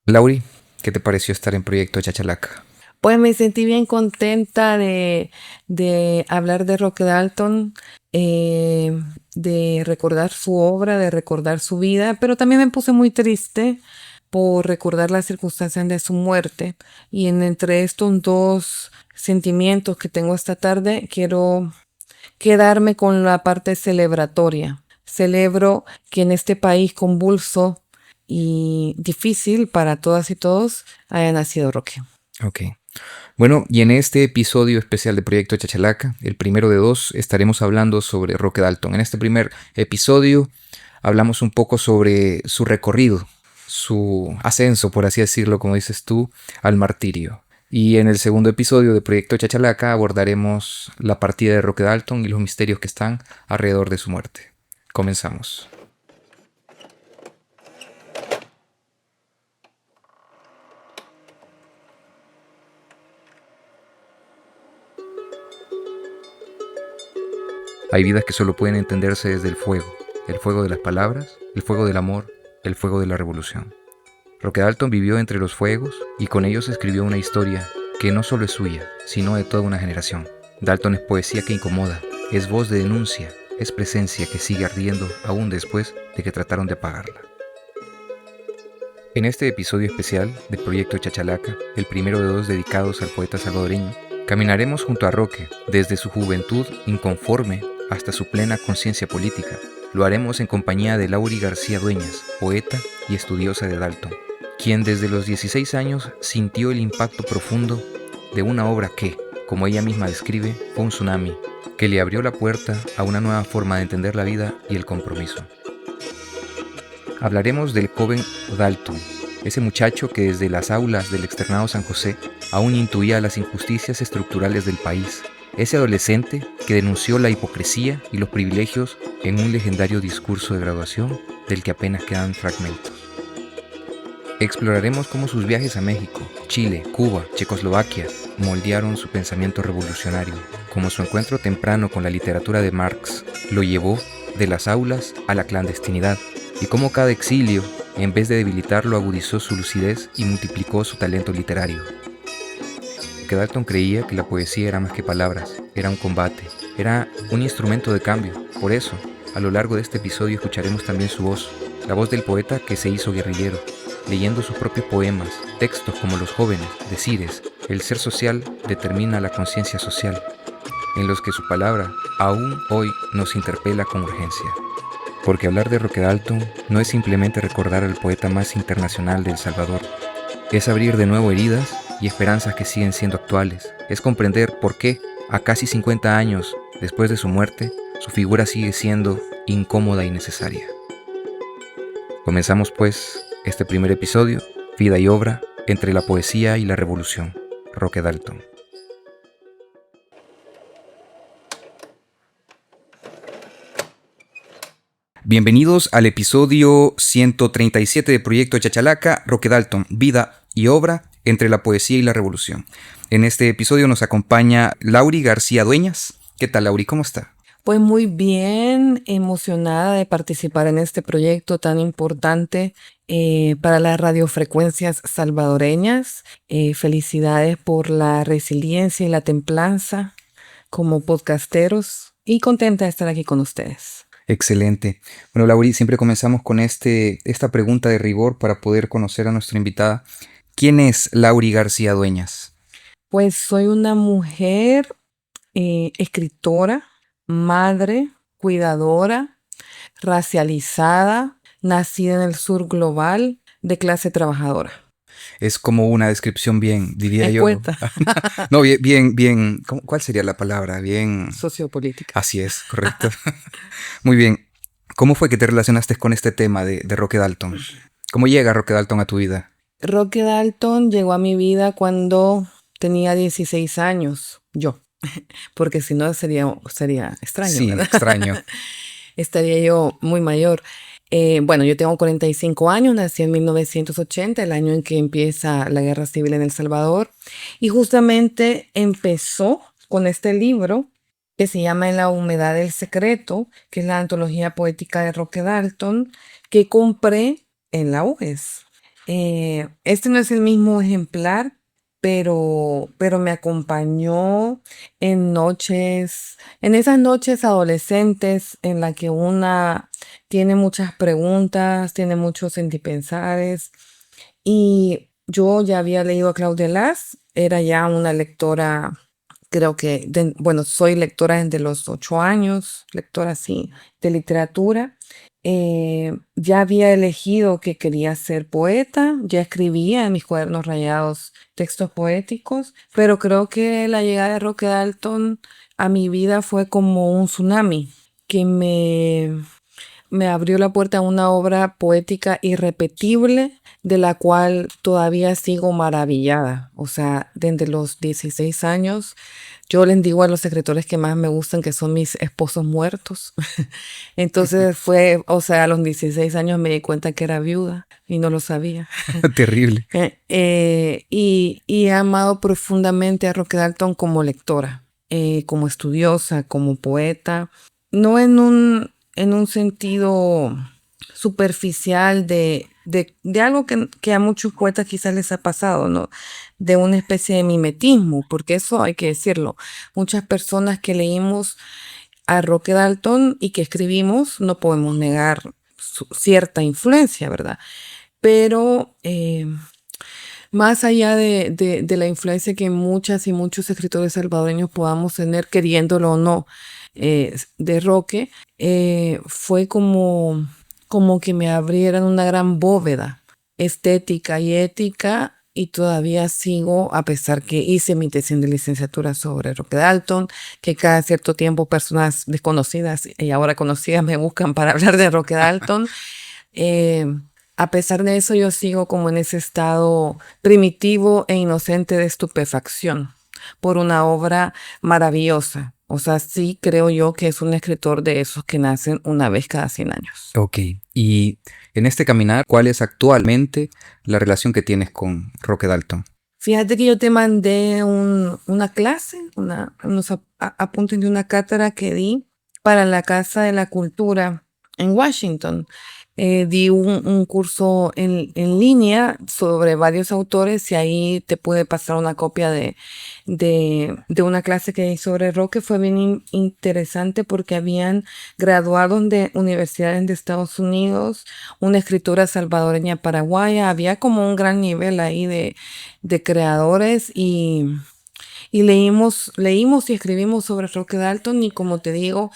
Lauri, ¿qué te pareció estar en Proyecto Chachalaca? Pues me sentí bien contenta de hablar de Roque Dalton, eh, de recordar su obra, de recordar su vida, pero también me puse muy triste por recordar las circunstancias de su muerte. Y entre estos dos sentimientos que tengo esta tarde, quiero quedarme con la parte celebratoria. Celebro que en este país convulso y difícil para todas y todos haya nacido Roque. Ok. Bueno, y en este episodio especial de Proyecto Chachalaca, el primero de dos, estaremos hablando sobre Roque Dalton. En este primer episodio hablamos un poco sobre su recorrido, su ascenso, por así decirlo, como dices tú, al martirio. Y en el segundo episodio de Proyecto Chachalaca abordaremos la partida de Roque Dalton y los misterios que están alrededor de su muerte. Comenzamos. Hay vidas que solo pueden entenderse desde el fuego de las palabras, el fuego del amor, el fuego de la revolución. Roque Dalton vivió entre los fuegos y con ellos escribió una historia que no solo es suya, sino de toda una generación. Dalton es poesía que incomoda, es voz de denuncia, es presencia que sigue ardiendo aún después de que trataron de apagarla. En este episodio especial del Proyecto Chachalaca, el primero de dos dedicados al poeta salvadoreño, caminaremos junto a Roque, desde su juventud inconforme hasta su plena conciencia política. Lo haremos en compañía de Lauri García Dueñas, poeta y estudiosa de Dalton, quien desde los 16 años sintió el impacto profundo de una obra que, como ella misma describe, fue un tsunami, que le abrió la puerta a una nueva forma de entender la vida y el compromiso. Hablaremos del joven Dalton, ese muchacho que desde las aulas del externado San José aún intuía las injusticias estructurales del país, ese adolescente que denunció la hipocresía y los privilegios en un legendario discurso de graduación del que apenas quedan fragmentos. Exploraremos cómo sus viajes a México, Chile, Cuba, Checoslovaquia moldearon su pensamiento revolucionario, cómo su encuentro temprano con la literatura de Marx lo llevó de las aulas a la clandestinidad, y cómo cada exilio, en vez de debilitarlo, agudizó su lucidez y multiplicó su talento literario. Que Dalton creía que la poesía era más que palabras, era un combate, era un instrumento de cambio. Por eso, a lo largo de este episodio escucharemos también su voz, la voz del poeta que se hizo guerrillero, leyendo sus propios poemas, textos como Los jóvenes, Decires, El ser social determina la conciencia social, en los que su palabra aún hoy nos interpela con urgencia. Porque hablar de Roque Dalton no es simplemente recordar al poeta más internacional de El Salvador, es abrir de nuevo heridas y esperanzas que siguen siendo actuales, es comprender por qué, a casi 50 años después de su muerte, su figura sigue siendo incómoda y necesaria. Comenzamos pues este primer episodio, vida y obra, entre la poesía y la revolución, Roque Dalton. Bienvenidos al episodio 137 de Proyecto Chachalaca, Roque Dalton, vida y obra entre la poesía y la revolución. En este episodio nos acompaña Lauri García Dueñas. ¿Qué tal, Lauri? ¿Cómo está? Pues muy bien, emocionada de participar en este proyecto tan importante para las radiofrecuencias salvadoreñas. Felicidades por la resiliencia y la templanza como podcasteros y contenta de estar aquí con ustedes. Excelente. Bueno, Lauri, siempre comenzamos con esta pregunta de rigor para poder conocer a nuestra invitada. ¿Quién es Lauri García Dueñas? Pues soy una mujer escritora, madre, cuidadora, racializada, nacida en el sur global, de clase trabajadora. Es como una descripción bien, diría yo. Escueta, No, bien, ¿cuál sería la palabra? Bien, sociopolítica. así es, correcto. Muy bien. ¿Cómo fue que te relacionaste con este tema de Roque Dalton? ¿Cómo llega Roque Dalton a tu vida? Roque Dalton llegó a mi vida cuando tenía 16 años, yo, porque si no sería extraño, Sí, ¿verdad? extraño. Estaría yo muy mayor. Bueno, yo tengo 45 años, nací en 1980, el año en que empieza la Guerra Civil en El Salvador, y justamente empezó con este libro que se llama En la humedad del secreto, que es la antología poética de Roque Dalton, que compré en la UES. Este no es el mismo ejemplar, pero me acompañó en esas noches adolescentes en la que una tiene muchas preguntas, tiene muchos sentipensares. Y yo ya había leído a Claudia Lass, era ya una lectora, creo que, bueno, soy lectora desde los 8 años, lectora sí, de literatura. Ya había elegido que quería ser poeta, ya escribía en mis cuadernos rayados textos poéticos, pero creo que la llegada de Roque Dalton a mi vida fue como un tsunami que me abrió la puerta a una obra poética irrepetible de la cual todavía sigo maravillada. O sea, desde los 16 años, yo les digo a los escritores que más me gustan que son mis esposos muertos. Entonces fue, o sea, a los 16 años me di cuenta que era viuda y no lo sabía. Terrible. Y he amado profundamente a Roque Dalton como lectora, como estudiosa, como poeta, no en un sentido superficial de algo que a muchos poetas quizás les ha pasado, ¿no? De una especie de mimetismo, porque eso hay que decirlo. Muchas personas que leímos a Roque Dalton y que escribimos, no podemos negar cierta influencia, ¿verdad? Pero más allá de la influencia que muchas y muchos escritores salvadoreños podamos tener, queriéndolo o no, de Roque, fue como que me abrieran una gran bóveda estética y ética. Y todavía sigo, a pesar que hice mi tesis de licenciatura sobre Roque Dalton, que cada cierto tiempo personas desconocidas y ahora conocidas me buscan para hablar de Roque Dalton. Eh, a pesar de eso, yo sigo como en ese estado primitivo e inocente de estupefacción por una obra maravillosa. O sea, sí creo yo que es un escritor de esos que nacen una vez cada 100 años. Ok, y en este caminar, ¿cuál es actualmente la relación que tienes con Roque Dalton? Fíjate que yo te mandé una clase, unos apuntes de una cátedra que di para la Casa de la Cultura en Washington. Di un curso en línea sobre varios autores y ahí te puede pasar una copia de una clase que di sobre Roque. Fue bien interesante porque habían graduados de universidades de Estados Unidos, una escritora salvadoreña paraguaya, había como un gran nivel ahí de creadores y leímos y escribimos sobre Roque Dalton y como te digo,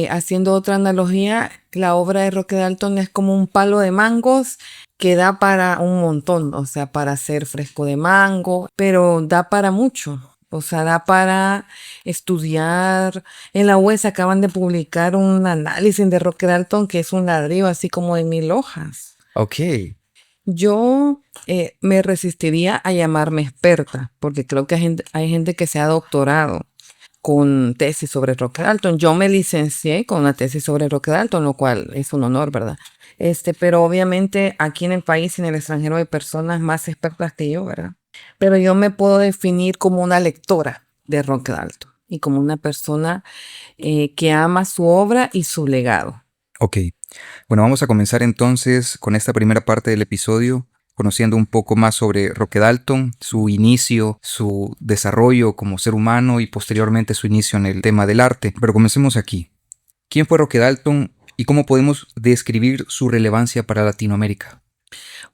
haciendo otra analogía, la obra de Roque Dalton es como un palo de mangos que da para un montón, o sea, para hacer fresco de mango, pero da para mucho. O sea, da para estudiar. En la UES acaban de publicar un análisis de Roque Dalton que es un ladrillo así como de 1000 hojas. Ok, Yo me resistiría a llamarme experta, porque creo que hay gente que se ha doctorado con tesis sobre Roque Dalton. Yo me licencié con una tesis sobre Roque Dalton, lo cual es un honor, ¿verdad? Pero obviamente aquí en el país y en el extranjero hay personas más expertas que yo, ¿verdad? Pero yo me puedo definir como una lectora de Roque Dalton y como una persona que ama su obra y su legado. ok. Bueno, vamos a comenzar entonces con esta primera parte del episodio, conociendo un poco más sobre Roque Dalton, su inicio, su desarrollo como ser humano y posteriormente su inicio en el tema del arte. Pero comencemos aquí. ¿Quién fue Roque Dalton y cómo podemos describir su relevancia para Latinoamérica?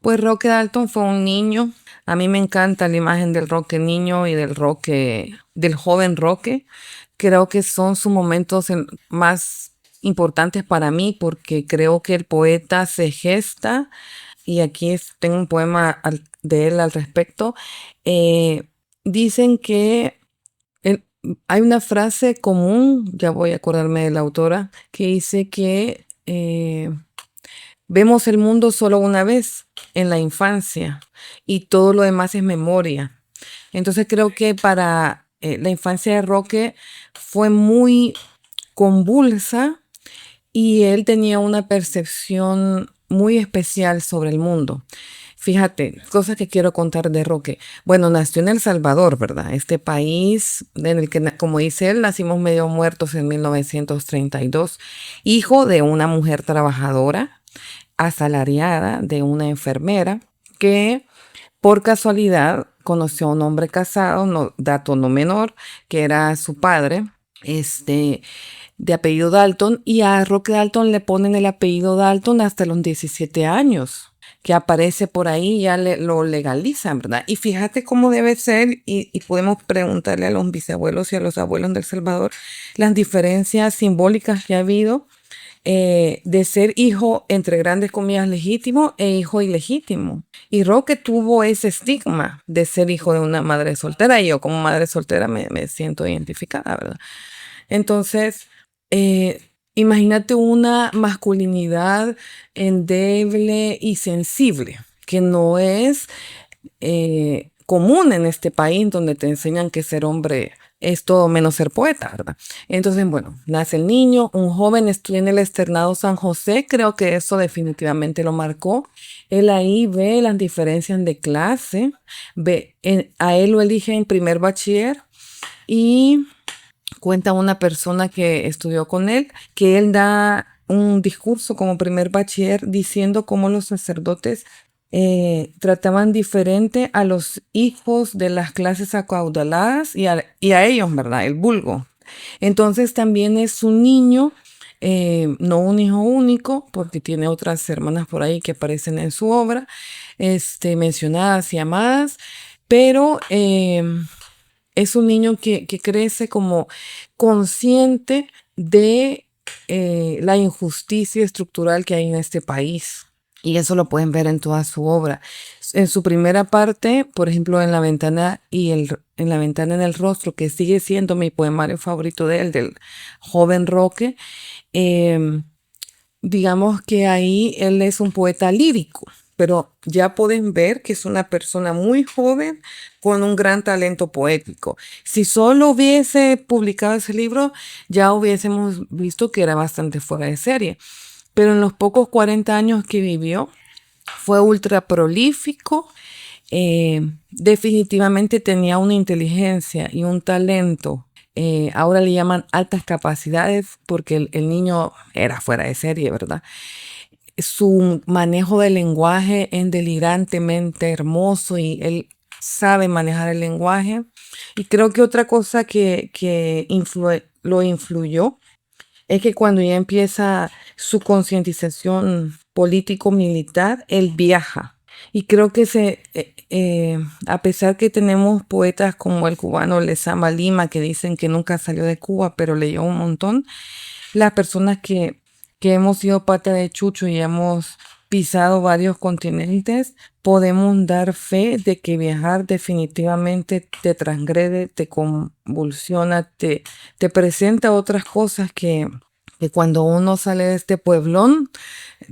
Pues Roque Dalton fue un niño. A mí me encanta la imagen del Roque niño y del joven Roque. Creo que son sus momentos más importantes para mí porque creo que el poeta se gesta y aquí tengo un poema de él al respecto. Dicen que el- hay una frase común, ya voy a acordarme de la autora, que dice que vemos el mundo solo una vez en la infancia y todo lo demás es memoria. Entonces creo que para la infancia de Roque fue muy convulsa y él tenía una percepción muy especial sobre el mundo. Fíjate, cosas que quiero contar de Roque. Bueno, nació en El Salvador, ¿verdad? Este país en el que, como dice él, nacimos medio muertos en 1932, hijo de una mujer trabajadora, asalariada, de una enfermera. que por casualidad conoció a un hombre casado, no, dato no menor, que era su padre, de apellido Dalton, y a Roque Dalton le ponen el apellido Dalton hasta los 17 años, que aparece por ahí, ya lo legalizan, ¿verdad? Y fíjate cómo debe ser, y podemos preguntarle a los bisabuelos y a los abuelos del Salvador las diferencias simbólicas que ha habido de ser hijo, entre grandes comillas, legítimo e hijo ilegítimo. Y Roque tuvo ese estigma de ser hijo de una madre soltera, y yo como madre soltera me siento identificada, ¿verdad? Entonces, imagínate una masculinidad endeble y sensible, que no es común en este país donde te enseñan que ser hombre es todo menos ser poeta, ¿verdad? Entonces, bueno, nace el niño, un joven estudia en el Externado San José, creo que eso definitivamente lo marcó. Él ahí ve las diferencias de clase, a él lo elige en primer bachiller y cuenta una persona que estudió con él, que él da un discurso como primer bachiller diciendo cómo los sacerdotes trataban diferente a los hijos de las clases acaudaladas y a ellos, ¿verdad? El vulgo. Entonces también es un niño, no un hijo único, porque tiene otras hermanas por ahí que aparecen en su obra, mencionadas y amadas, pero es un niño que crece como consciente de la injusticia estructural que hay en este país. Y eso lo pueden ver en toda su obra. En su primera parte, por ejemplo, en La ventana en La ventana en el rostro, que sigue siendo mi poemario favorito de él, del joven Roque, digamos que ahí él es un poeta lírico, pero ya pueden ver que es una persona muy joven con un gran talento poético. Si solo hubiese publicado ese libro, ya hubiésemos visto que era bastante fuera de serie. Pero en los pocos 40 años que vivió, fue ultra prolífico. Definitivamente tenía una inteligencia y un talento. Ahora le llaman altas capacidades porque el niño era fuera de serie, ¿verdad? Su manejo del lenguaje es delirantemente hermoso y él sabe manejar el lenguaje. Y creo que otra cosa que lo influyó es que cuando ya empieza su concientización político-militar, él viaja. Y creo que a pesar que tenemos poetas como el cubano Lezama Lima, que dicen que nunca salió de Cuba, pero leyó un montón, las personas que hemos sido pata de chucho y hemos pisado varios continentes, podemos dar fe de que viajar definitivamente te transgrede, te convulsiona, te presenta otras cosas que cuando uno sale de este pueblón,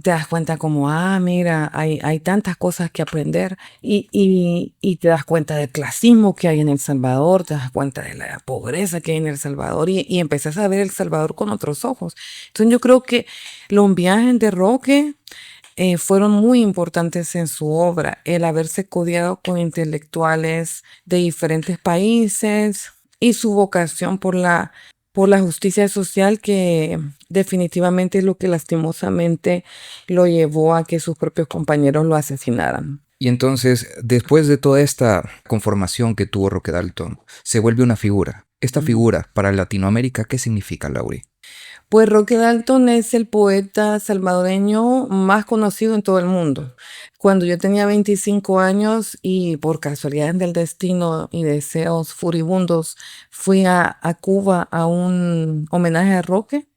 te das cuenta como, mira, hay tantas cosas que aprender y te das cuenta del clasismo que hay en El Salvador, te das cuenta de la pobreza que hay en El Salvador y empezás a ver El Salvador con otros ojos. Entonces yo creo que los viajes de Roque fueron muy importantes en su obra, el haberse codiado con intelectuales de diferentes países y su vocación por la justicia social, que definitivamente es lo que lastimosamente lo llevó a que sus propios compañeros lo asesinaran. Y entonces, después de toda esta conformación que tuvo Roque Dalton, se vuelve una figura. Esta figura para Latinoamérica, ¿qué significa, Laurie? Pues Roque Dalton es el poeta salvadoreño más conocido en todo el mundo. Cuando yo tenía 25 años y por casualidades del destino y deseos furibundos fui a Cuba a un homenaje a Roque,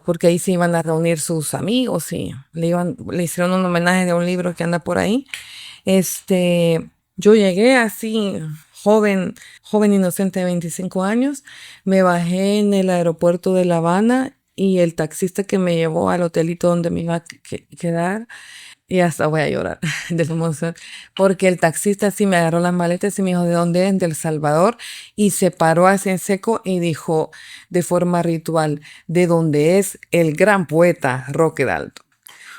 porque ahí se iban a reunir sus amigos y le hicieron un homenaje de un libro que anda por ahí. Yo llegué así, joven inocente de 25 años, me bajé en el aeropuerto de La Habana y el taxista que me llevó al hotelito donde me iba a quedar, y hasta voy a llorar de la emoción, porque el taxista sí me agarró las maletas y me dijo, ¿de dónde es? Del Salvador, y se paró así en seco y dijo de forma ritual, de dónde es el gran poeta Roque Dalton.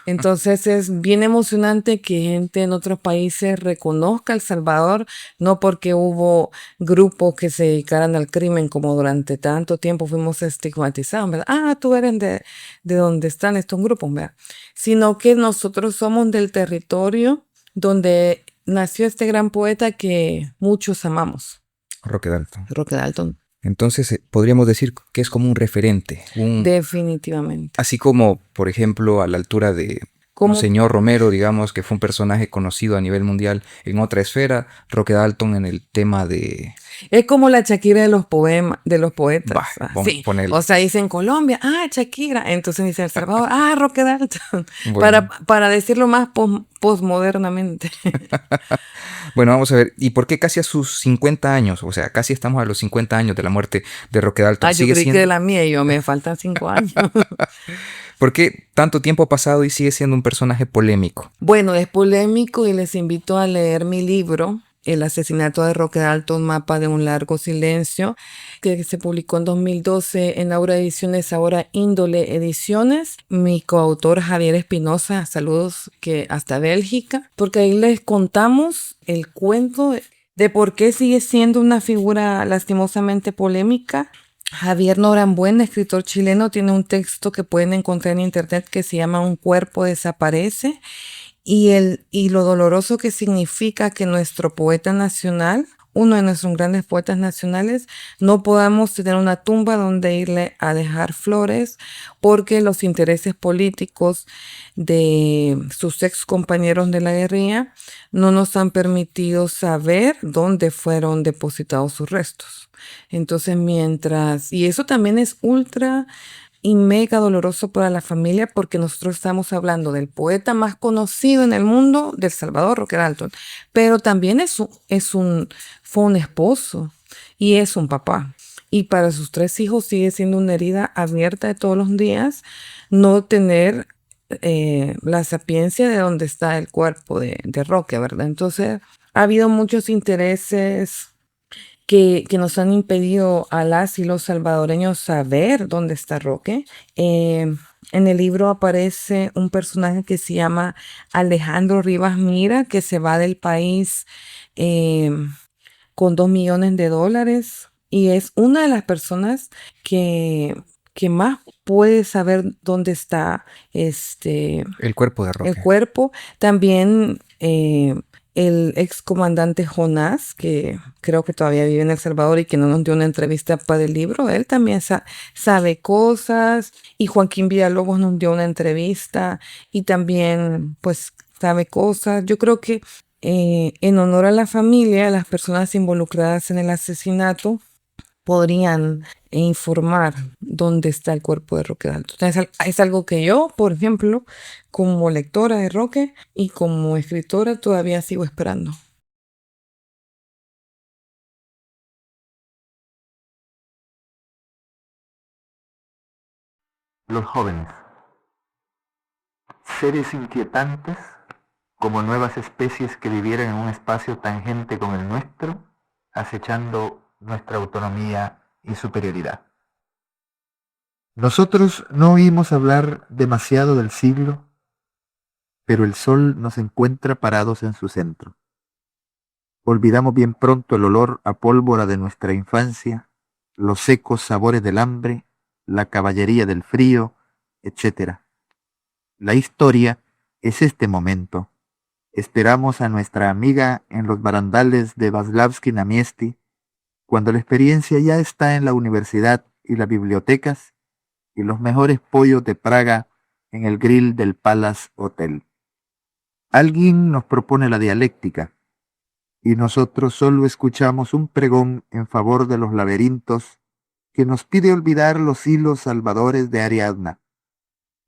Entonces es bien emocionante que gente en otros países reconozca a El Salvador, no porque hubo grupos que se dedicaran al crimen como durante tanto tiempo fuimos estigmatizados, ¿verdad? Tú eres de donde están estos grupos, ¿verdad? Sino que nosotros somos del territorio donde nació este gran poeta que muchos amamos, Roque Dalton. Roque Dalton. Entonces, podríamos decir que es como un referente, Definitivamente. así como, por ejemplo, a la altura de Monseñor Romero, digamos, que fue un personaje conocido a nivel mundial en otra esfera, Roque Dalton en el tema de... Es como la Shakira de los poemas, de los poetas. Sí. Ponerle. O sea, dice en Colombia, Shakira. Entonces dice El Salvador, Roque Dalton. Bueno. Para decirlo más posmodernamente. Bueno, vamos a ver. ¿Y por qué casi a sus 50 años? O sea, casi estamos a los 50 años de la muerte de Roque Dalton. Yo creí que de la mía, me faltan 5 años. ¿Por qué tanto tiempo ha pasado y sigue siendo un personaje polémico? Bueno, es polémico y les invito a leer mi libro, El asesinato de Roque Dalton, mapa de un largo silencio, que se publicó en 2012 en Aura Ediciones, ahora Índole Ediciones. Mi coautor Javier Espinosa, saludos que hasta Bélgica, porque ahí les contamos el cuento de por qué sigue siendo una figura lastimosamente polémica. Javier Norambuena, escritor chileno, tiene un texto que pueden encontrar en internet que se llama Un cuerpo desaparece, y lo doloroso que significa que nuestro poeta nacional, uno de nuestros grandes poetas nacionales, no podamos tener una tumba donde irle a dejar flores porque los intereses políticos de sus ex compañeros de la guerrilla no nos han permitido saber dónde fueron depositados sus restos. Entonces, y eso también es ultra y mega doloroso para la familia, porque nosotros estamos hablando del poeta más conocido en el mundo del Salvador, Roque Dalton, pero también fue un esposo y es un papá. Y para sus 3 hijos sigue siendo una herida abierta de todos los días no tener la sapiencia de dónde está el cuerpo de Roque, ¿verdad? Entonces, ha habido muchos intereses que nos han impedido a las y los salvadoreños saber dónde está Roque. En el libro aparece un personaje que se llama Alejandro Rivas Mira, que se va del país con $2 millones, y es una de las personas que más puede saber dónde está el cuerpo de Roque. El cuerpo. También el ex comandante Jonás, que creo que todavía vive en El Salvador y que no nos dio una entrevista para el libro, él también sabe cosas, y Joaquín Villalobos nos dio una entrevista y también pues sabe cosas. Yo creo que en honor a la familia, las personas involucradas en el asesinato podrían informar dónde está el cuerpo de Roque Dalton. Es algo que yo, por ejemplo, como lectora de Roque y como escritora, todavía sigo esperando. Los jóvenes, seres inquietantes como nuevas especies que vivieran en un espacio tangente con el nuestro, acechando nuestra autonomía y superioridad. Nosotros no oímos hablar demasiado del siglo, pero el sol nos encuentra parados en su centro. Olvidamos bien pronto el olor a pólvora de nuestra infancia, los secos sabores del hambre, la caballería del frío, etc. La historia es este momento. Esperamos a nuestra amiga en los barandales de Vaslavsky Namiesti, cuando la experiencia ya está en la universidad y las bibliotecas, y los mejores pollos de Praga en el grill del Palace Hotel. Alguien nos propone la dialéctica, y nosotros solo escuchamos un pregón en favor de los laberintos que nos pide olvidar los hilos salvadores de Ariadna.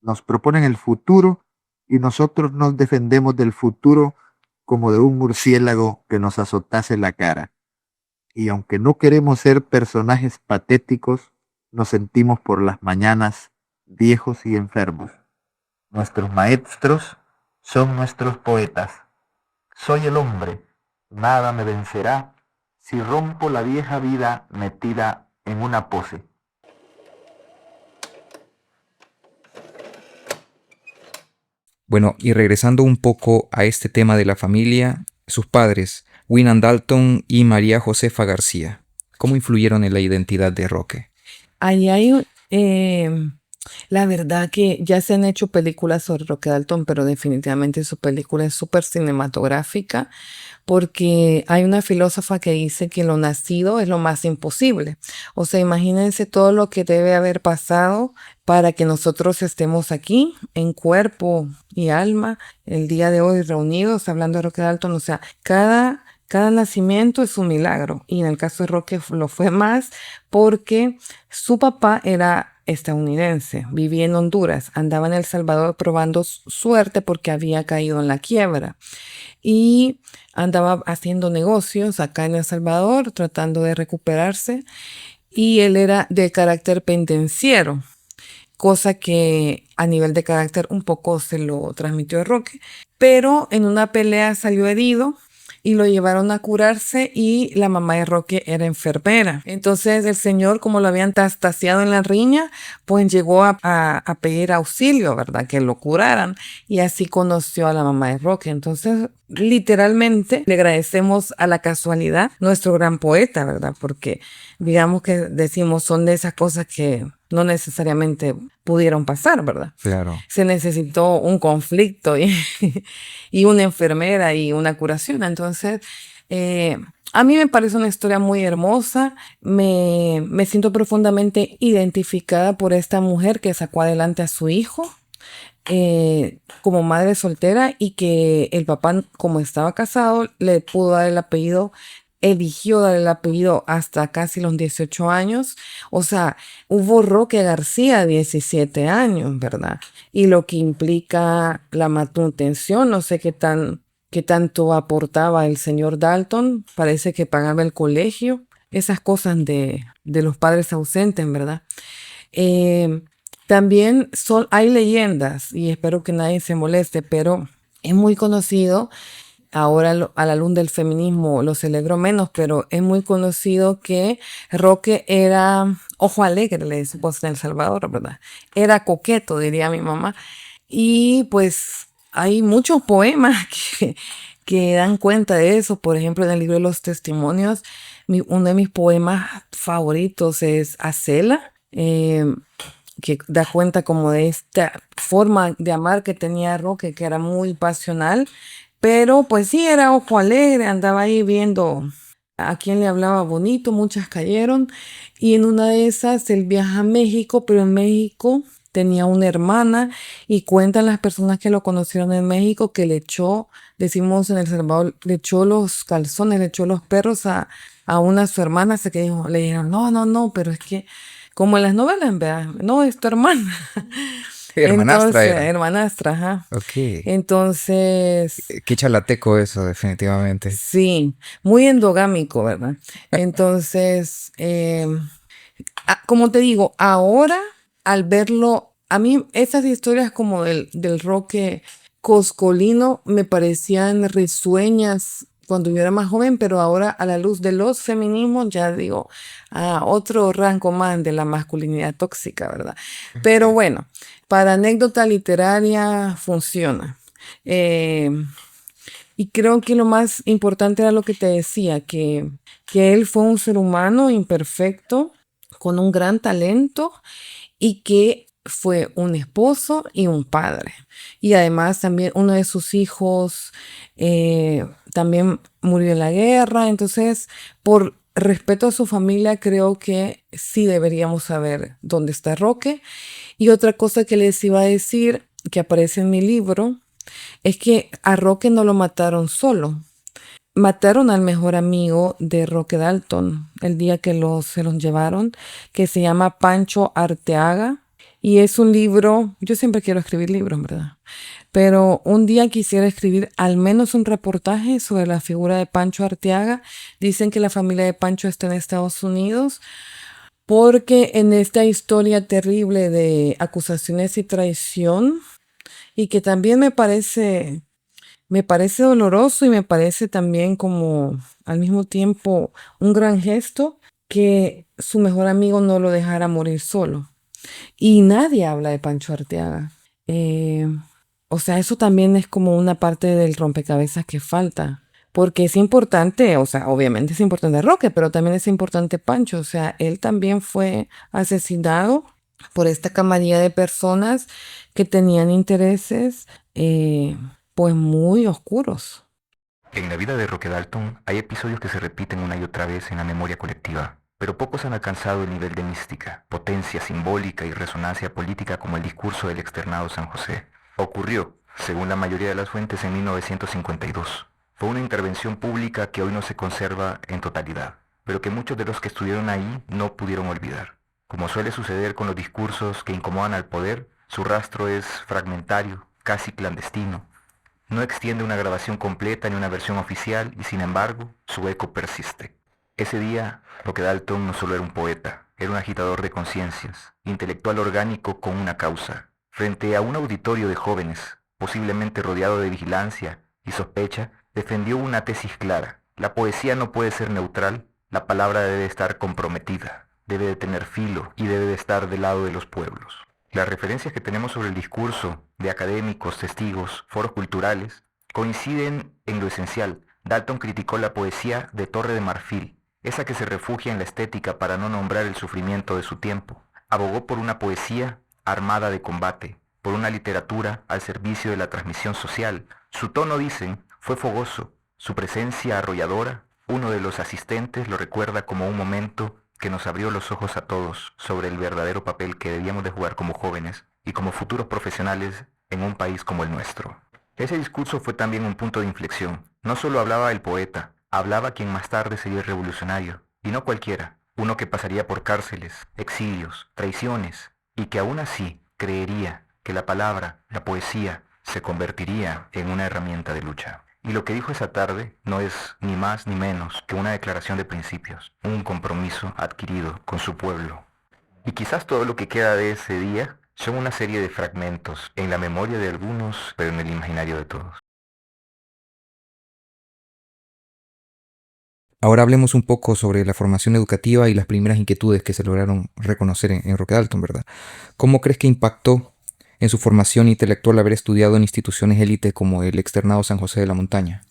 Nos proponen el futuro y nosotros nos defendemos del futuro como de un murciélago que nos azotase la cara. Y aunque no queremos ser personajes patéticos, nos sentimos por las mañanas viejos y enfermos. Nuestros maestros son nuestros poetas. Soy el hombre, nada me vencerá si rompo la vieja vida metida en una pose. Bueno, y regresando un poco a este tema de la familia, sus padres, Winand Dalton y María Josefa García, ¿cómo influyeron en la identidad de Roque? Ahí hay La verdad que ya se han hecho películas sobre Roque Dalton, pero definitivamente su película es súper cinematográfica porque hay una filósofa que dice que lo nacido es lo más imposible. O sea, imagínense todo lo que debe haber pasado para que nosotros estemos aquí en cuerpo y alma el día de hoy reunidos hablando de Roque Dalton. O sea, cada nacimiento es un milagro y en el caso de Roque lo fue más porque su papá era estadounidense, vivía en Honduras, andaba en El Salvador probando suerte porque había caído en la quiebra y andaba haciendo negocios acá en El Salvador tratando de recuperarse y él era de carácter pendenciero, cosa que a nivel de carácter un poco se lo transmitió Roque, pero en una pelea salió herido y lo llevaron a curarse y la mamá de Roque era enfermera. Entonces el señor, como lo habían tastaseado en la riña, pues llegó a pedir auxilio, ¿verdad? Que lo curaran y así conoció a la mamá de Roque. Entonces, literalmente le agradecemos a la casualidad nuestro gran poeta, ¿verdad? Porque digamos que decimos son de esas cosas que no necesariamente pudieron pasar, ¿verdad? Claro. Se necesitó un conflicto y una enfermera y una curación. Entonces, a mí me parece una historia muy hermosa. Me siento profundamente identificada por esta mujer que sacó adelante a su hijo como madre soltera y que el papá, como estaba casado, le pudo dar el apellido, eligió dar el apellido hasta casi los 18 años. O sea, hubo Roque García 17 años, ¿verdad? Y lo que implica la manutención, no sé qué tanto aportaba el señor Dalton, parece que pagaba el colegio, esas cosas de los padres ausentes, ¿verdad? Eh, También hay leyendas, y espero que nadie se moleste, pero es muy conocido, ahora a la luz del feminismo lo celebro menos, pero es muy conocido que Roque era ojo alegre, le decimos en El Salvador, ¿verdad? Era coqueto, diría mi mamá. Y pues hay muchos poemas que dan cuenta de eso. Por ejemplo, en el libro de los testimonios, uno de mis poemas favoritos es Acela. Que da cuenta como de esta forma de amar que tenía Roque, que era muy pasional, pero pues sí, era ojo alegre, andaba ahí viendo a quién le hablaba bonito, muchas cayeron, y en una de esas él viaja a México, pero en México tenía una hermana, y cuentan las personas que lo conocieron en México que le echó, decimos en El Salvador, le echó los calzones, le echó los perros a una su hermana, así que dijo, le dijeron, no, pero es que como en las novelas, ¿verdad? No, es tu hermana. Hermanastra Entonces, era. hermanastra, ajá. Ok. Entonces, Qué chalateco eso, definitivamente. sí, muy endogámico, ¿verdad? Entonces, como te digo, ahora al verlo, a mí esas historias como del Roque Coscolino me parecían risueñas cuando yo era más joven, pero ahora a la luz de los feminismos ya digo, otro rango más de la masculinidad tóxica, ¿verdad? Pero bueno, para anécdota literaria funciona. Eh, y creo que lo más importante era lo que te decía, que él fue un ser humano imperfecto, con un gran talento y que fue un esposo y un padre. Y además también uno de sus hijos también murió en la guerra. Entonces, por respeto a su familia, creo que sí deberíamos saber dónde está Roque. Y otra cosa que les iba a decir, que aparece en mi libro, es que a Roque no lo mataron solo. Mataron al mejor amigo de Roque Dalton el día que se los llevaron, que se llama Pancho Arteaga. Y es un libro, yo siempre quiero escribir libros, ¿verdad? Pero un día quisiera escribir al menos un reportaje sobre la figura de Pancho Arteaga. Dicen que la familia de Pancho está en Estados Unidos porque en esta historia terrible de acusaciones y traición, y que también me parece doloroso y me parece también como al mismo tiempo un gran gesto que su mejor amigo no lo dejara morir solo. Y nadie habla de Pancho Arteaga. Eh, o sea, eso también es como una parte del rompecabezas que falta. Porque es importante, o sea, obviamente es importante Roque, pero también es importante Pancho. O sea, él también fue asesinado por esta camarilla de personas que tenían intereses pues muy oscuros. En la vida de Roque Dalton hay episodios que se repiten una y otra vez en la memoria colectiva, pero pocos han alcanzado el nivel de mística, potencia simbólica y resonancia política como el discurso del externado San José. Ocurrió, según la mayoría de las fuentes, en 1952. Fue una intervención pública que hoy no se conserva en totalidad, pero que muchos de los que estuvieron ahí no pudieron olvidar. Como suele suceder con los discursos que incomodan al poder, su rastro es fragmentario, casi clandestino. No extiende una grabación completa ni una versión oficial y sin embargo su eco persiste. Ese día, Roque Dalton no solo era un poeta, era un agitador de conciencias, intelectual orgánico con una causa. Frente a un auditorio de jóvenes, posiblemente rodeado de vigilancia y sospecha, defendió una tesis clara. La poesía no puede ser neutral, la palabra debe estar comprometida, debe de tener filo y debe de estar del lado de los pueblos. Las referencias que tenemos sobre el discurso de académicos, testigos, foros culturales, coinciden en lo esencial. Dalton criticó la poesía de Torre de Marfil, esa que se refugia en la estética para no nombrar el sufrimiento de su tiempo. Abogó por una poesía armada de combate, por una literatura al servicio de la transmisión social. Su tono, dicen, fue fogoso, su presencia arrolladora. Uno de los asistentes lo recuerda como un momento que nos abrió los ojos a todos sobre el verdadero papel que debíamos de jugar como jóvenes y como futuros profesionales en un país como el nuestro. Ese discurso fue también un punto de inflexión. No solo hablaba el poeta, hablaba quien más tarde sería el revolucionario, y no cualquiera, uno que pasaría por cárceles, exilios, traiciones, y que aún así creería que la palabra, la poesía, se convertiría en una herramienta de lucha. Y lo que dijo esa tarde no es ni más ni menos que una declaración de principios, un compromiso adquirido con su pueblo. Y quizás todo lo que queda de ese día son una serie de fragmentos en la memoria de algunos, pero en el imaginario de todos. Ahora hablemos un poco sobre la formación educativa y las primeras inquietudes que se lograron reconocer en Roque Dalton, ¿verdad? ¿Cómo crees que impactó en su formación intelectual haber estudiado en instituciones élite como el externado San José de la Montaña?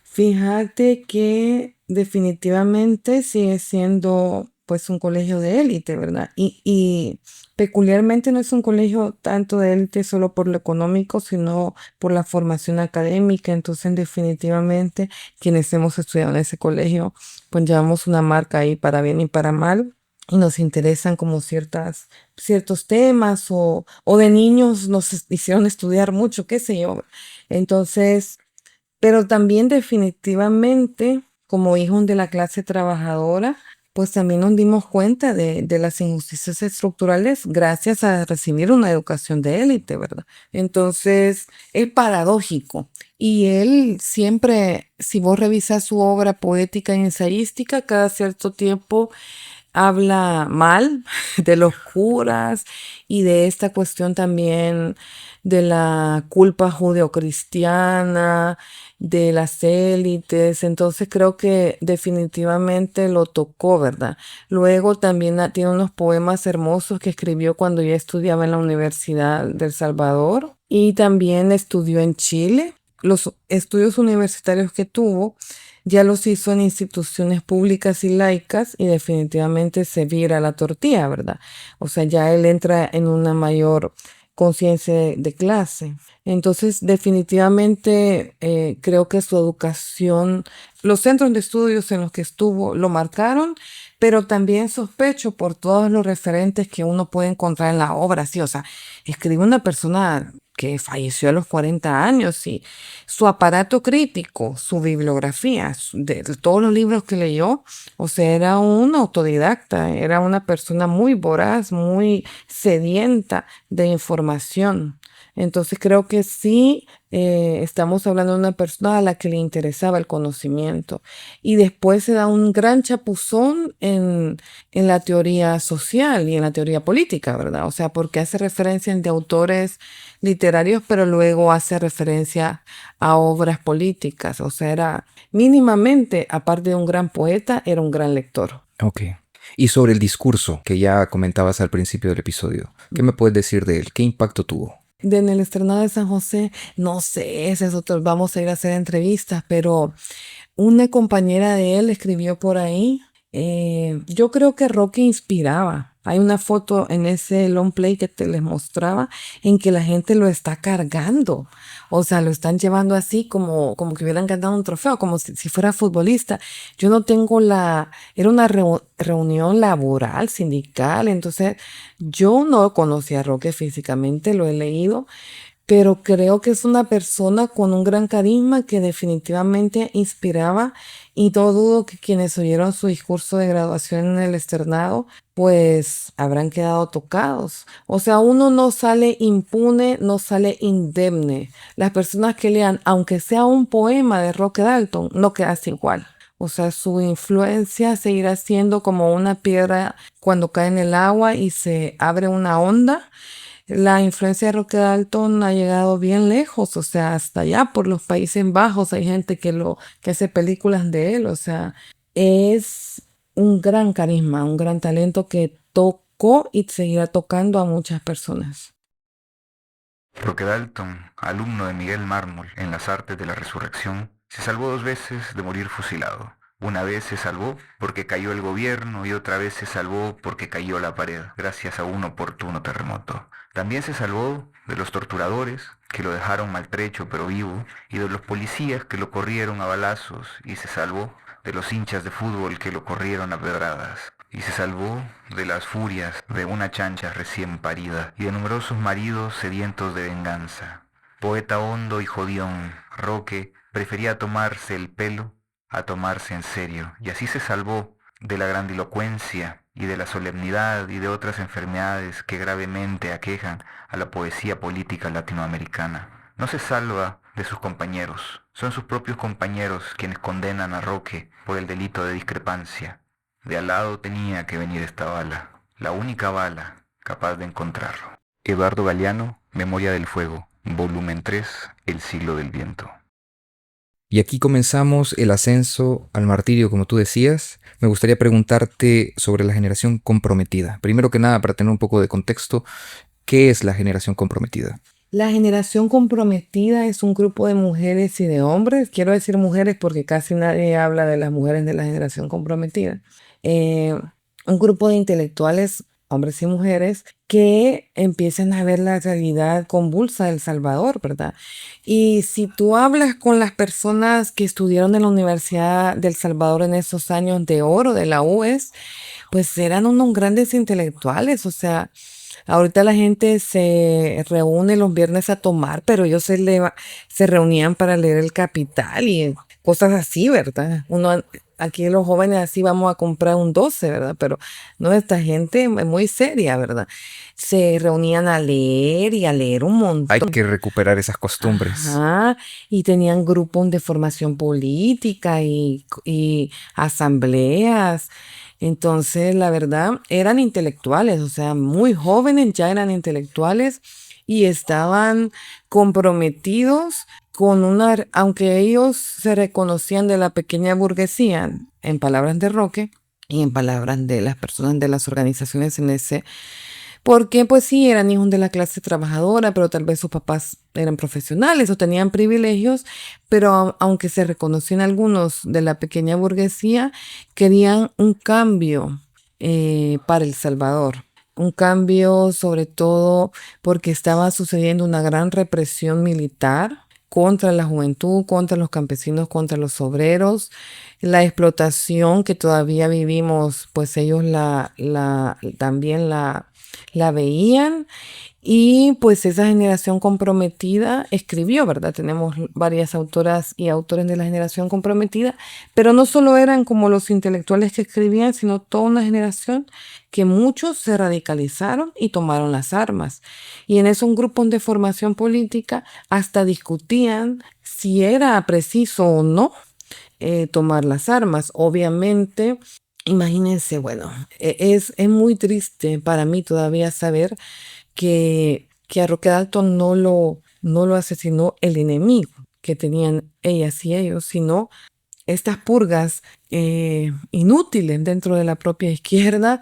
Fíjate que definitivamente sigue siendo pues un colegio de élite, ¿verdad? Y peculiarmente no es un colegio tanto de élite solo por lo económico, sino por la formación académica. Entonces, definitivamente, quienes hemos estudiado en ese colegio, pues llevamos una marca ahí para bien y para mal. Y nos interesan como ciertos temas o de niños nos hicieron estudiar mucho, qué sé yo. Entonces, pero también definitivamente, como hijos de la clase trabajadora, pues también nos dimos cuenta de las injusticias estructurales gracias a recibir una educación de élite, ¿verdad? Entonces, es paradójico. Y él siempre, si vos revisas su obra poética y ensayística, cada cierto tiempo habla mal de los curas y de esta cuestión también de la culpa judeocristiana, de las élites. Entonces creo que definitivamente lo tocó, ¿verdad? Luego también tiene unos poemas hermosos que escribió cuando ya estudiaba en la Universidad del Salvador y también estudió en Chile. Los estudios universitarios que tuvo ya los hizo en instituciones públicas y laicas y definitivamente se vira la tortilla, ¿verdad? O sea, ya él entra en una mayor conciencia de clase. Entonces, definitivamente creo que su educación, los centros de estudios en los que estuvo lo marcaron, pero también sospecho por todos los referentes que uno puede encontrar en la obra, sí, o sea, escribe una persona que falleció a los 40 años y su aparato crítico, su bibliografía, de todos los libros que leyó, o sea, era un autodidacta, era una persona muy voraz, muy sedienta de información. Entonces creo que sí estamos hablando de una persona a la que le interesaba el conocimiento. Y después se da un gran chapuzón en la teoría social y en la teoría política, ¿verdad? O sea, porque hace referencia de autores literarios, pero luego hace referencia a obras políticas. O sea, era mínimamente, aparte de un gran poeta, era un gran lector. Ok. Y sobre el discurso que ya comentabas al principio del episodio, ¿qué me puedes decir de él? ¿Qué impacto tuvo? En el Externado de San José, no sé, ese es otro, vamos a ir a hacer entrevistas, pero una compañera de él escribió por ahí, yo creo que Roque inspiraba. Hay una foto en ese long play que te les mostraba en que la gente lo está cargando. O sea, lo están llevando así como que hubieran ganado un trofeo, como si fuera futbolista. Yo no tengo era una reunión laboral, sindical, entonces yo no conocía a Roque físicamente, lo he leído, pero creo que es una persona con un gran carisma que definitivamente inspiraba y no dudo que quienes oyeron su discurso de graduación en el externado pues habrán quedado tocados. O sea, uno no sale impune, no sale indemne. Las personas que lean, aunque sea un poema de Roque Dalton, no quedas igual. O sea, su influencia seguirá siendo como una piedra cuando cae en el agua y se abre una onda. La influencia de Roque Dalton ha llegado bien lejos, o sea, hasta allá por los Países Bajos hay gente que hace películas de él, o sea, es un gran carisma, un gran talento que tocó y seguirá tocando a muchas personas. Roque Dalton, alumno de Miguel Mármol en las artes de la resurrección, se salvó 2 veces de morir fusilado. Una vez se salvó porque cayó el gobierno y otra vez se salvó porque cayó la pared, gracias a un oportuno terremoto. También se salvó de los torturadores, que lo dejaron maltrecho pero vivo, y de los policías que lo corrieron a balazos, y se salvó de los hinchas de fútbol que lo corrieron a pedradas. Y se salvó de las furias de una chancha recién parida y de numerosos maridos sedientos de venganza. Poeta hondo y jodión, Roque prefería tomarse el pelo a tomarse en serio, y así se salvó de la grandilocuencia y de la solemnidad y de otras enfermedades que gravemente aquejan a la poesía política latinoamericana. No se salva de sus compañeros, son sus propios compañeros quienes condenan a Roque por el delito de discrepancia. De al lado tenía que venir esta bala, la única bala capaz de encontrarlo. Eduardo Galeano, Memoria del Fuego, volumen 3, El siglo del viento. Y aquí comenzamos el ascenso al martirio, como tú decías. Me gustaría preguntarte sobre la generación comprometida. Primero que nada, para tener un poco de contexto, ¿qué es la generación comprometida? La generación comprometida es un grupo de mujeres y de hombres. Quiero decir mujeres porque casi nadie habla de las mujeres de la generación comprometida. Un grupo de intelectuales, hombres y mujeres, que empiezan a ver la realidad convulsa de El Salvador, ¿verdad? Y si tú hablas con las personas que estudiaron en la Universidad de El Salvador en esos años de oro de la UES, pues eran unos grandes intelectuales, o sea, ahorita la gente se reúne los viernes a tomar, pero ellos se reunían para leer El Capital y cosas así, ¿verdad? Aquí los jóvenes así vamos a comprar un 12, ¿verdad? Pero no, esta gente es muy seria, ¿verdad? Se reunían a leer y a leer un montón. Hay que recuperar esas costumbres. Ajá, y tenían grupos de formación política y asambleas. Entonces, la verdad, eran intelectuales, o sea, muy jóvenes ya eran intelectuales y estaban comprometidos con aunque ellos se reconocían de la pequeña burguesía, en palabras de Roque y en palabras de las personas de las organizaciones en ese, porque pues sí, eran hijos de la clase trabajadora, pero tal vez sus papás eran profesionales o tenían privilegios, pero aunque se reconocían algunos de la pequeña burguesía, querían un cambio para El Salvador. Un cambio sobre todo porque estaba sucediendo una gran represión militar contra la juventud, contra los campesinos, contra los obreros, la explotación que todavía vivimos, pues ellos también la veían y pues esa generación comprometida escribió, ¿verdad? Tenemos varias autoras y autores de la generación comprometida, pero no solo eran como los intelectuales que escribían, sino toda una generación que muchos se radicalizaron y tomaron las armas. Y en esos grupos de formación política hasta discutían si era preciso o no tomar las armas. Obviamente, imagínense, bueno, es muy triste para mí todavía saber que a Roque Dalton no lo asesinó el enemigo que tenían ellas y ellos, sino estas purgas inútiles dentro de la propia izquierda,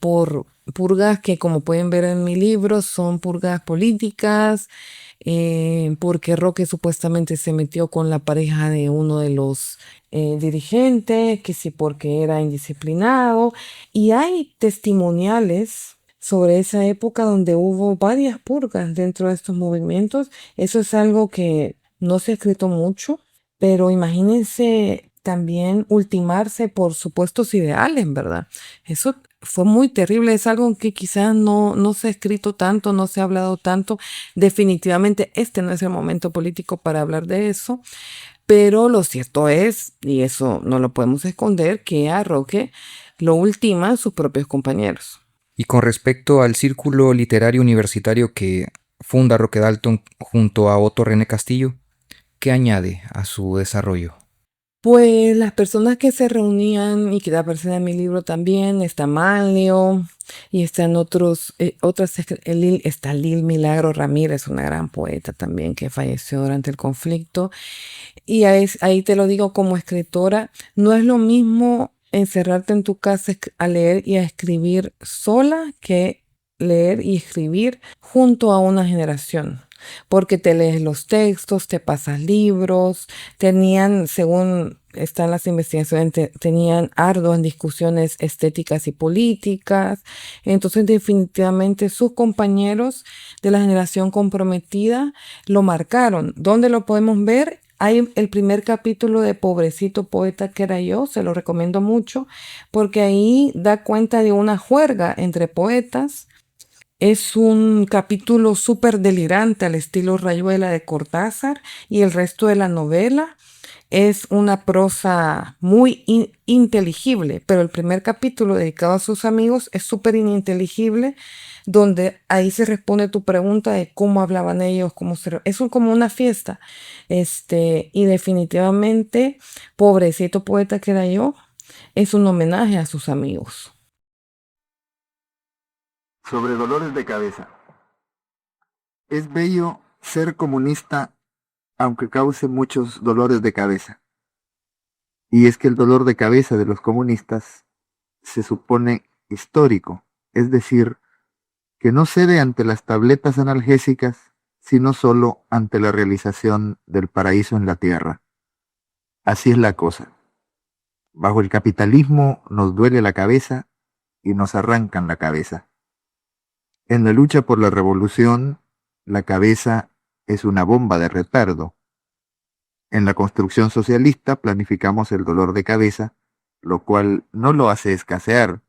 por purgas que, como pueden ver en mi libro, son purgas políticas, porque Roque supuestamente se metió con la pareja de uno de los dirigentes, que sí porque era indisciplinado, y hay testimoniales sobre esa época donde hubo varias purgas dentro de estos movimientos. Eso es algo que no se ha escrito mucho, pero imagínense también ultimarse por supuestos ideales, ¿verdad? Eso fue muy terrible, es algo que quizás no se ha escrito tanto, no se ha hablado tanto. Definitivamente este no es el momento político para hablar de eso, pero lo cierto es, y eso no lo podemos esconder, que a Roque lo ultiman sus propios compañeros. Y con respecto al círculo literario universitario que funda Roque Dalton junto a Otto René Castillo, ¿qué añade a su desarrollo? Pues las personas que se reunían y que aparecen en mi libro también, está Manlio y están está Lil Milagro Ramírez, una gran poeta también que falleció durante el conflicto. Y ahí te lo digo como escritora, no es lo mismo encerrarte en tu casa a leer y a escribir sola que leer y escribir junto a una generación. Porque te lees los textos, te pasas libros, tenían, según están las investigaciones, tenían arduas discusiones estéticas y políticas. Entonces, definitivamente sus compañeros de la generación comprometida lo marcaron. ¿Dónde lo podemos ver? Hay el primer capítulo de Pobrecito Poeta que era yo, se lo recomiendo mucho, porque ahí da cuenta de una juerga entre poetas. Es un capítulo súper delirante al estilo Rayuela de Cortázar, y el resto de la novela es una prosa muy inteligible, pero el primer capítulo dedicado a sus amigos es súper ininteligible, donde ahí se responde tu pregunta de cómo hablaban ellos, es como una fiesta. Y definitivamente, Pobrecito Poeta que era yo, es un homenaje a sus amigos. Sobre dolores de cabeza. Es bello ser comunista aunque cause muchos dolores de cabeza. Y es que el dolor de cabeza de los comunistas se supone histórico, es decir, que no cede ante las tabletas analgésicas, sino solo ante la realización del paraíso en la tierra. Así es la cosa. Bajo el capitalismo nos duele la cabeza y nos arrancan la cabeza. En la lucha por la revolución, la cabeza es una bomba de retardo. En la construcción socialista planificamos el dolor de cabeza, lo cual no lo hace escasear,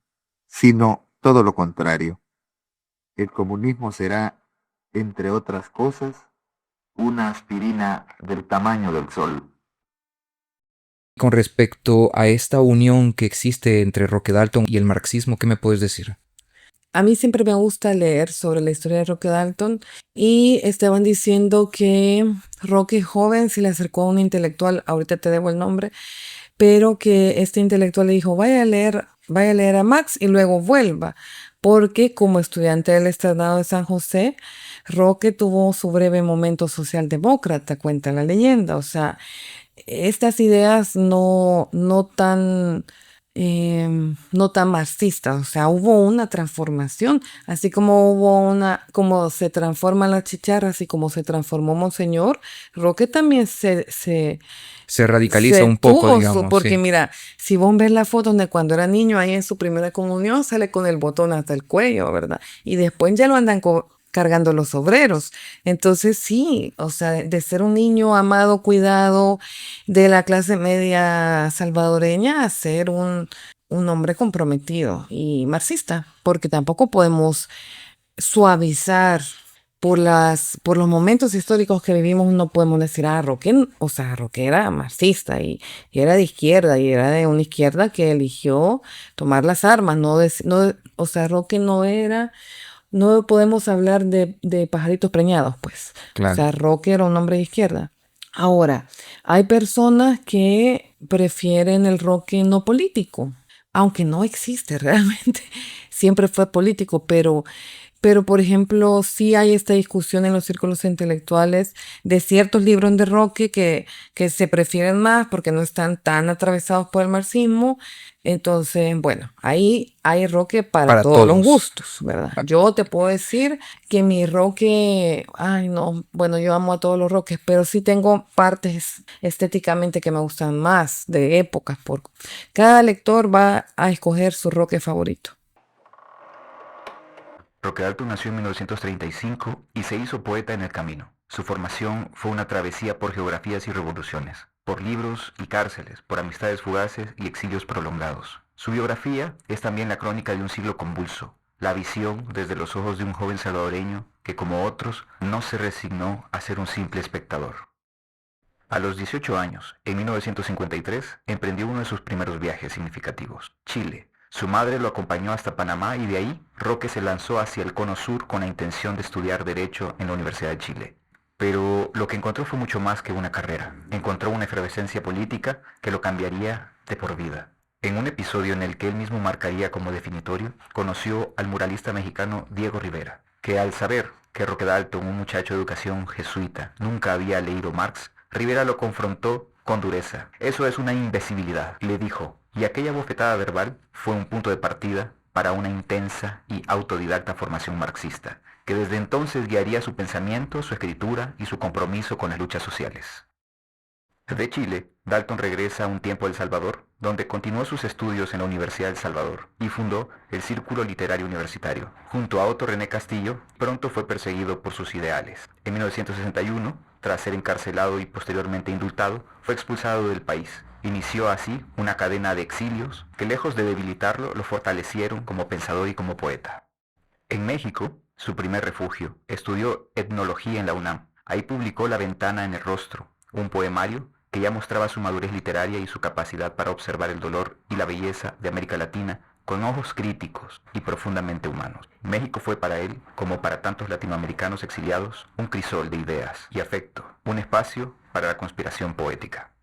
sino todo lo contrario. El comunismo será, entre otras cosas, una aspirina del tamaño del sol. Con respecto a esta unión que existe entre Roque Dalton y el marxismo, ¿qué me puedes decir? A mí siempre me gusta leer sobre la historia de Roque Dalton, y estaban diciendo que Roque joven se le acercó a un intelectual, ahorita te debo el nombre, pero que este intelectual le dijo, vaya a leer a Marx y luego vuelva, porque como estudiante del Externado de San José, Roque tuvo su breve momento socialdemócrata, cuenta la leyenda. O sea, estas ideas no tan marxistas. O sea, hubo una transformación, así como se transforman las chicharras y como se transformó Monseñor, Roque también Se radicaliza se un poco, tuvo digamos, porque sí. mira, si vos ves la foto donde cuando era niño, ahí en su primera comunión, sale con el botón hasta el cuello, ¿verdad? Y después ya lo andan cargando los obreros. Entonces sí, o sea, de ser un niño amado, cuidado, de la clase media salvadoreña, a ser un hombre comprometido y marxista, porque tampoco podemos suavizar por los momentos históricos que vivimos. No podemos decir, Roque era marxista y era de izquierda, y era de una izquierda que eligió tomar las armas. O sea, Roque no podemos hablar de pajaritos preñados, pues. O Claro. sea, Roque era un hombre de izquierda. Ahora, hay personas que prefieren el Roque no político, aunque no existe realmente. Siempre fue político, pero por ejemplo, sí hay esta discusión en los círculos intelectuales de ciertos libros de Roque que se prefieren más porque no están tan atravesados por el marxismo. Entonces, bueno, ahí hay Roque para Para todos los todos. gustos, ¿verdad? Yo te puedo decir que mi Roque, ay no, bueno, yo amo a todos los Roques, pero sí tengo partes estéticamente que me gustan más, de épocas, por cada lector va a escoger su Roque favorito. Roque Dalton nació en 1935 y se hizo poeta en el camino. Su formación fue una travesía por geografías y revoluciones, por libros y cárceles, por amistades fugaces y exilios prolongados. Su biografía es también la crónica de un siglo convulso, la visión desde los ojos de un joven salvadoreño que, como otros, no se resignó a ser un simple espectador. A los 18 años, en 1953, emprendió uno de sus primeros viajes significativos, Chile. Su madre lo acompañó hasta Panamá y de ahí Roque se lanzó hacia el Cono Sur con la intención de estudiar Derecho en la Universidad de Chile. Pero lo que encontró fue mucho más que una carrera. Encontró una efervescencia política que lo cambiaría de por vida. En un episodio en el que él mismo marcaría como definitorio, conoció al muralista mexicano Diego Rivera, que al saber que Roque Dalton, un muchacho de educación jesuita, nunca había leído Marx, Rivera lo confrontó con dureza. Eso es una imbecilidad, le dijo, y aquella bofetada verbal fue un punto de partida para una intensa y autodidacta formación marxista, que desde entonces guiaría su pensamiento, su escritura y su compromiso con las luchas sociales. De Chile, Dalton regresa un tiempo a El Salvador, donde continuó sus estudios en la Universidad de El Salvador y fundó el Círculo Literario Universitario. Junto a Otto René Castillo, pronto fue perseguido por sus ideales. En 1961, tras ser encarcelado y posteriormente indultado, fue expulsado del país. Inició así una cadena de exilios que, lejos de debilitarlo, lo fortalecieron como pensador y como poeta. En México, su primer refugio, estudió etnología en la UNAM. Ahí publicó La ventana en el rostro, un poemario que ya mostraba su madurez literaria y su capacidad para observar el dolor y la belleza de América Latina con ojos críticos y profundamente humanos. México fue para él, como para tantos latinoamericanos exiliados, un crisol de ideas y afecto, un espacio para la conspiración poética.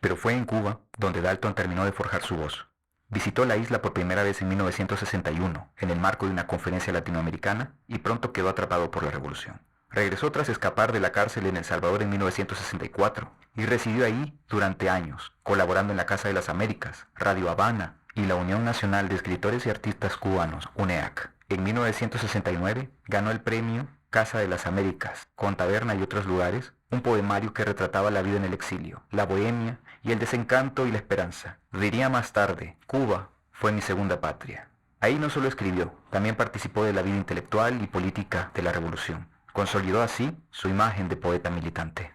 Pero fue en Cuba donde Dalton terminó de forjar su voz. Visitó la isla por primera vez en 1961, en el marco de una conferencia latinoamericana, y pronto quedó atrapado por la revolución. Regresó tras escapar de la cárcel en El Salvador en 1964 y residió ahí durante años, colaborando en la Casa de las Américas, Radio Habana y la Unión Nacional de Escritores y Artistas Cubanos, UNEAC. En 1969 ganó el premio Casa de las Américas, con Taberna y otros lugares, un poemario que retrataba la vida en el exilio, la bohemia y el desencanto y la esperanza. Diría más tarde, Cuba fue mi segunda patria. Ahí no solo escribió, también participó de la vida intelectual y política de la revolución. Consolidó así su imagen de poeta militante.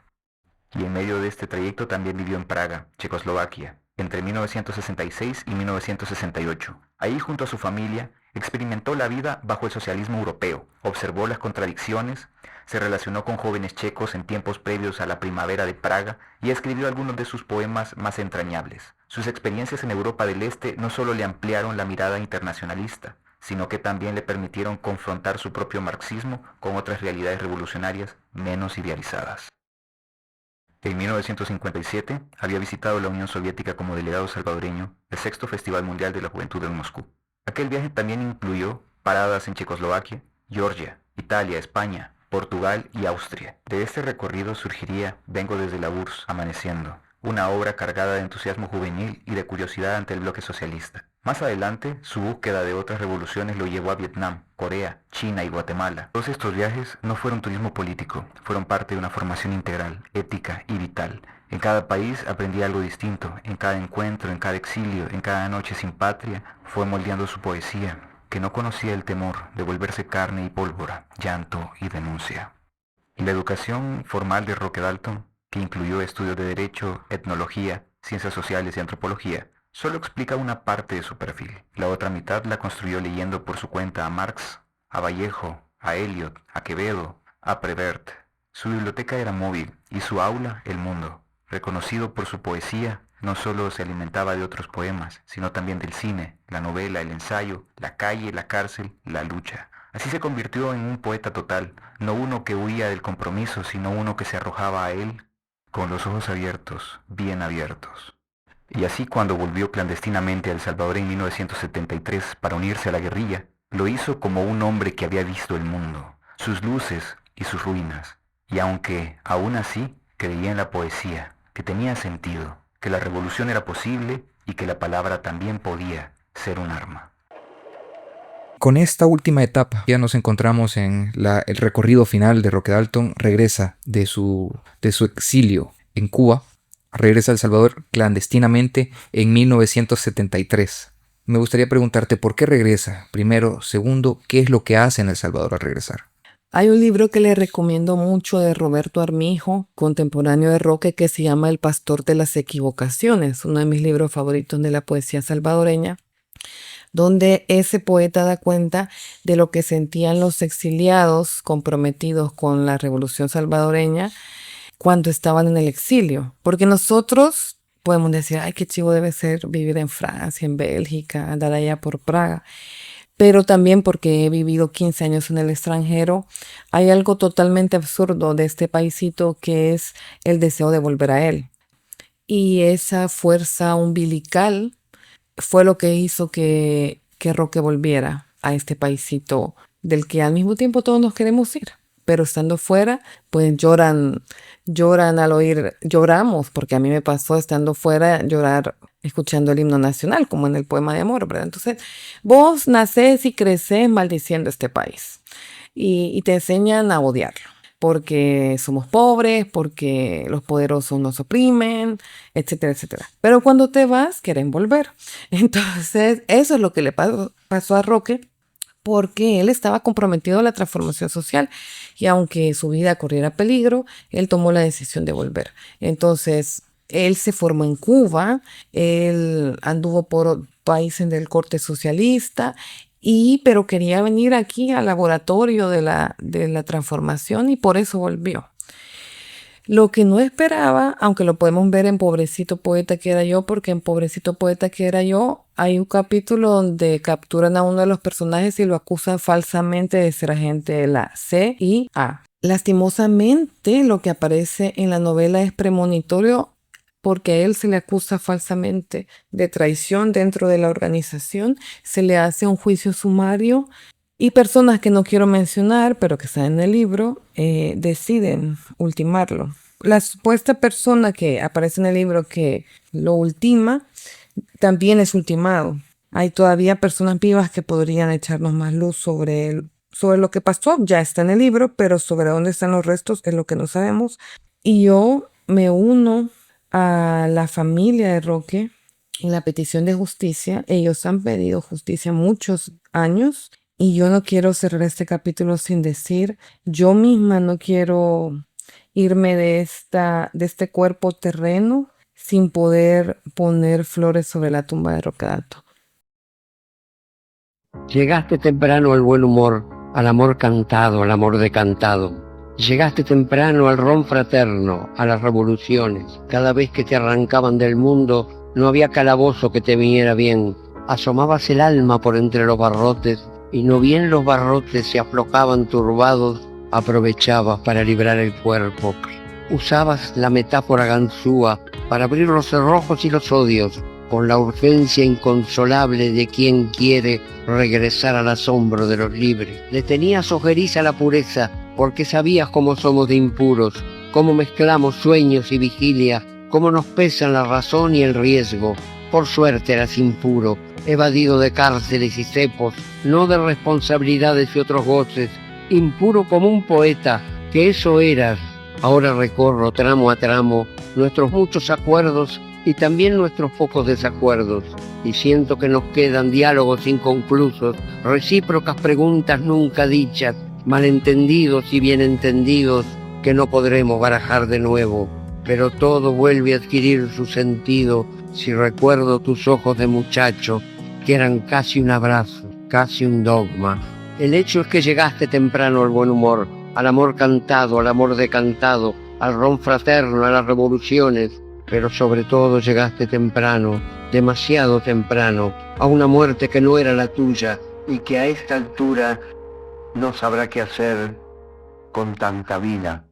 Y en medio de este trayecto también vivió en Praga, Checoslovaquia, entre 1966 y 1968. Ahí, junto a su familia, experimentó la vida bajo el socialismo europeo, observó las contradicciones, se relacionó con jóvenes checos en tiempos previos a la primavera de Praga y escribió algunos de sus poemas más entrañables. Sus experiencias en Europa del Este no solo le ampliaron la mirada internacionalista, sino que también le permitieron confrontar su propio marxismo con otras realidades revolucionarias menos idealizadas. En 1957 había visitado la Unión Soviética como delegado salvadoreño del Sexto Festival Mundial de la Juventud en Moscú. Aquel viaje también incluyó paradas en Checoslovaquia, Georgia, Italia, España, Portugal y Austria. De este recorrido surgiría Vengo desde la URSS, Amaneciendo, una obra cargada de entusiasmo juvenil y de curiosidad ante el bloque socialista. Más adelante, su búsqueda de otras revoluciones lo llevó a Vietnam, Corea, China y Guatemala. Todos estos viajes no fueron turismo político, fueron parte de una formación integral, ética y vital. En cada país aprendí algo distinto, en cada encuentro, en cada exilio, en cada noche sin patria, fue moldeando su poesía, que no conocía el temor de volverse carne y pólvora, llanto y denuncia. La educación formal de Roque Dalton, que incluyó estudios de Derecho, Etnología, Ciencias Sociales y Antropología, solo explica una parte de su perfil. La otra mitad la construyó leyendo por su cuenta a Marx, a Vallejo, a Eliot, a Quevedo, a Prévert. Su biblioteca era móvil y su aula el mundo. Reconocido por su poesía, no solo se alimentaba de otros poemas, sino también del cine, la novela, el ensayo, la calle, la cárcel, la lucha. Así se convirtió en un poeta total, no uno que huía del compromiso, sino uno que se arrojaba a él con los ojos abiertos, bien abiertos. Y así, cuando volvió clandestinamente a El Salvador en 1973 para unirse a la guerrilla, Lo hizo como un hombre que había visto el mundo, sus luces y sus ruinas, y aunque aún así creía en la poesía, que tenía sentido, que la revolución era posible y que la palabra también podía ser un arma. Con esta última etapa ya nos encontramos en el recorrido final de Roque Dalton. Regresa de su exilio en Cuba, regresa a El Salvador clandestinamente en 1973. Me gustaría preguntarte por qué regresa, primero. Segundo, ¿qué es lo que hace en El Salvador al regresar? Hay un libro que le recomiendo mucho de Roberto Armijo, contemporáneo de Roque, que se llama El pastor de las equivocaciones, uno de mis libros favoritos de la poesía salvadoreña, donde ese poeta da cuenta de lo que sentían los exiliados comprometidos con la revolución salvadoreña cuando estaban en el exilio. Porque nosotros podemos decir, ay, qué chivo debe ser vivir en Francia, en Bélgica, andar allá por Praga. Pero también porque he vivido 15 años en el extranjero, hay algo totalmente absurdo de este paisito que es el deseo de volver a él. Y esa fuerza umbilical fue lo que hizo que Roque volviera a este paisito del que al mismo tiempo todos nos queremos ir. Pero estando fuera, pues lloran al oír, lloramos, porque a mí me pasó estando fuera llorar escuchando el himno nacional, como en el poema de amor, ¿verdad? Entonces, vos nacés y crecés maldiciendo este país y te enseñan a odiarlo, porque somos pobres, porque los poderosos nos oprimen, etcétera, etcétera. Pero cuando te vas, quieren volver. Entonces, eso es lo que le pasó a Roque, porque él estaba comprometido a la transformación social y aunque su vida corriera peligro, él tomó la decisión de volver. Entonces, él se formó en Cuba, él anduvo por países del corte socialista, pero quería venir aquí al laboratorio de la transformación y por eso volvió. Lo que no esperaba, aunque lo podemos ver en Pobrecito Poeta que era yo, porque en Pobrecito Poeta que era yo hay un capítulo donde capturan a uno de los personajes y lo acusan falsamente de ser agente de la CIA. Lastimosamente, lo que aparece en la novela es premonitorio porque a él se le acusa falsamente de traición dentro de la organización, se le hace un juicio sumario y personas que no quiero mencionar, pero que están en el libro, deciden ultimarlo. La supuesta persona que aparece en el libro que lo ultima, también es ultimado. Hay todavía personas vivas que podrían echarnos más luz sobre lo que pasó. Ya está en el libro, pero sobre dónde están los restos es lo que no sabemos. Y yo me uno a la familia de Roque en la petición de justicia. Ellos han pedido justicia muchos años. Y yo no quiero cerrar este capítulo sin decir, yo misma no quiero irme de este cuerpo terreno sin poder poner flores sobre la tumba de Roque Dalton. Llegaste temprano al buen humor, al amor cantado, al amor decantado. Llegaste temprano al ron fraterno, a las revoluciones. Cada vez que te arrancaban del mundo, no había calabozo que te viniera bien. Asomabas el alma por entre los barrotes, y no bien los barrotes se aflojaban turbados, aprovechabas para librar el cuerpo. Usabas la metáfora ganzúa para abrir los cerrojos y los odios, con la urgencia inconsolable de quien quiere regresar al asombro de los libres. Le tenías ojeriza a la pureza, porque sabías cómo somos de impuros, cómo mezclamos sueños y vigilia, cómo nos pesan la razón y el riesgo. Por suerte eras impuro, evadido de cárceles y cepos, no de responsabilidades y otros goces, impuro como un poeta, que eso eras. Ahora recorro tramo a tramo nuestros muchos acuerdos y también nuestros pocos desacuerdos, y siento que nos quedan diálogos inconclusos, recíprocas preguntas nunca dichas, malentendidos y bien entendidos que no podremos barajar de nuevo, pero todo vuelve a adquirir su sentido si recuerdo tus ojos de muchacho, que eran casi un abrazo, casi un dogma. El hecho es que llegaste temprano al buen humor, al amor cantado, al amor decantado, al ron fraterno, a las revoluciones, pero sobre todo llegaste temprano, demasiado temprano, a una muerte que no era la tuya y que a esta altura no sabrá qué hacer con tanta vida.